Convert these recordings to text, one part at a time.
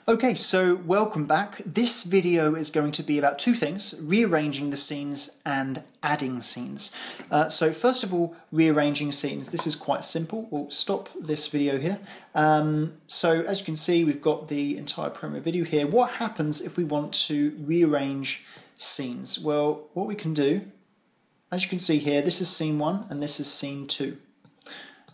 Okay, so welcome back. This video is going to be about two things: rearranging the scenes and adding scenes. So first of all, rearranging scenes. This is quite simple. We'll stop this video here. So as you can see, we've got the entire promo video here. What happens if we want to rearrange scenes? Well, what we can do, as you can see here, this is scene 1 and this is scene 2.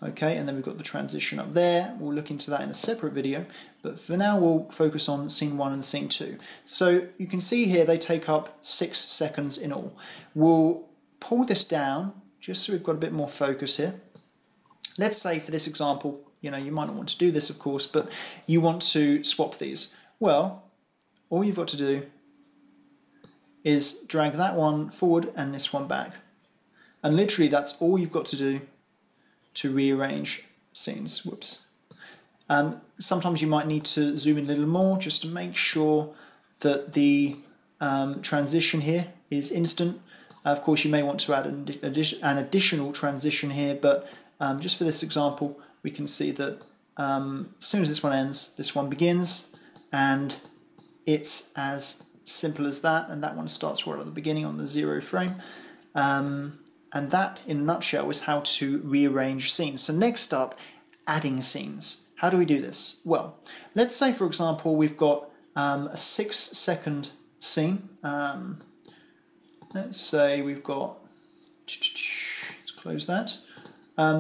Okay, and then we've got the transition up there. We'll look into that in a separate video, but for now we'll focus on scene 1 and scene 2. So you can see here they take up 6 seconds in all. We'll pull this down just so we've got a bit more focus here. Let's say for this example, you might not want to do this of course, but you want to swap these. Well, all you've got to do is drag that one forward and this one back. And literally that's all you've got to do to rearrange scenes. Whoops. Sometimes you might need to zoom in a little more just to make sure that the transition here is instant. Of course, you may want to add an additional transition here, but just for this example, we can see that as soon as this one ends, this one begins, and it's as simple as that, and that one starts right at the beginning on the 0 frame. And that, in a nutshell, is how to rearrange scenes. So next up, adding scenes. How do we do this? Well, let's say, for example, we've got a 6-second scene. Let's say we've got, let's close that.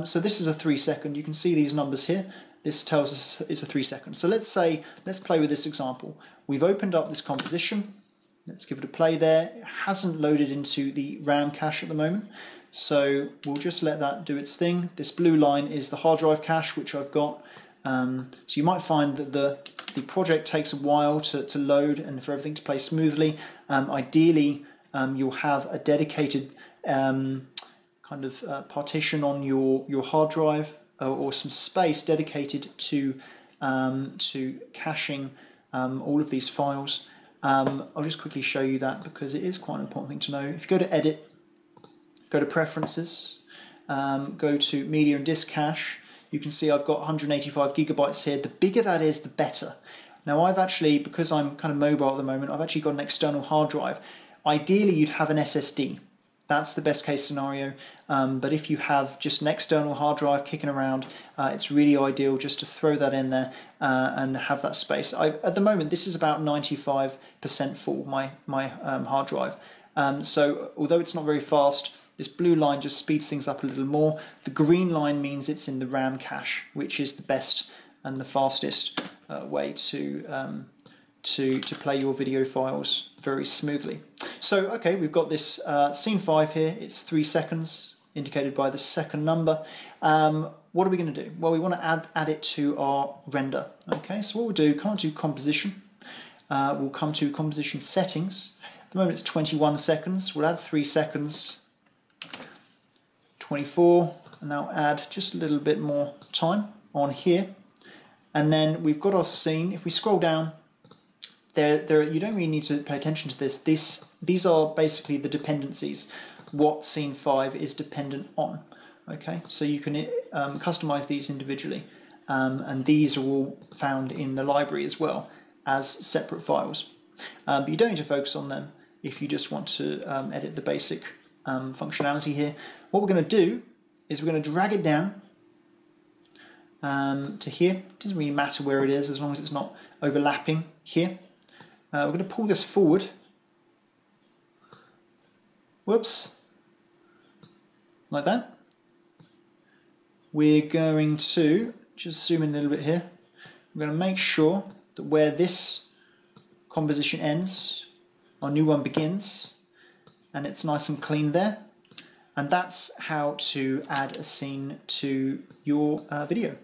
So this is a 3-second. You can see these numbers here. This tells us it's a 3-second. So let's play with this example. We've opened up this composition. Let's give it a play there. It hasn't loaded into the RAM cache at the moment, so we'll just let that do its thing. This blue line is the hard drive cache, which I've got. So you might find that the project takes a while to load and for everything to play smoothly. Ideally, you'll have a dedicated partition on your hard drive or some space dedicated to caching all of these files. I'll just quickly show you that because it is quite an important thing to know. If you go to Edit, go to Preferences, go to Media and Disk Cache, you can see I've got 185 gigabytes here. The bigger that is, the better. Now I've actually, because I'm kind of mobile at the moment, I've actually got an external hard drive. Ideally you'd have an SSD. That's the best case scenario, but if you have just an external hard drive kicking around, it's really ideal just to throw that in there and have that space. At the moment, this is about 95% full, my hard drive. So although it's not very fast, this blue line just speeds things up a little more. The green line means it's in the RAM cache, which is the best and the fastest way to play your video files very smoothly. So, okay, we've got this scene 5 here. It's 3 seconds, indicated by the second number. What are we going to do? Well, we want to add it to our render. Okay, so what we'll do, come to Composition. We'll come to Composition Settings. At the moment it's 21 seconds. We'll add 3 seconds. 24, and now add just a little bit more time on here. And then we've got our scene. If we scroll down, you don't really need to pay attention to this. These are basically the dependencies, what scene 5 is dependent on. Okay, so you can customize these individually, and these are all found in the library as well as separate files. But you don't need to focus on them if you just want to edit the basic functionality here. What we're going to do is we're going to drag it down to here. It doesn't really matter where it is as long as it's not overlapping here. We're going to pull this forward. Whoops. Like that. We're going to just zoom in a little bit here. We're going to make sure that where this composition ends, our new one begins, and it's nice and clean there. And that's how to add a scene to your video.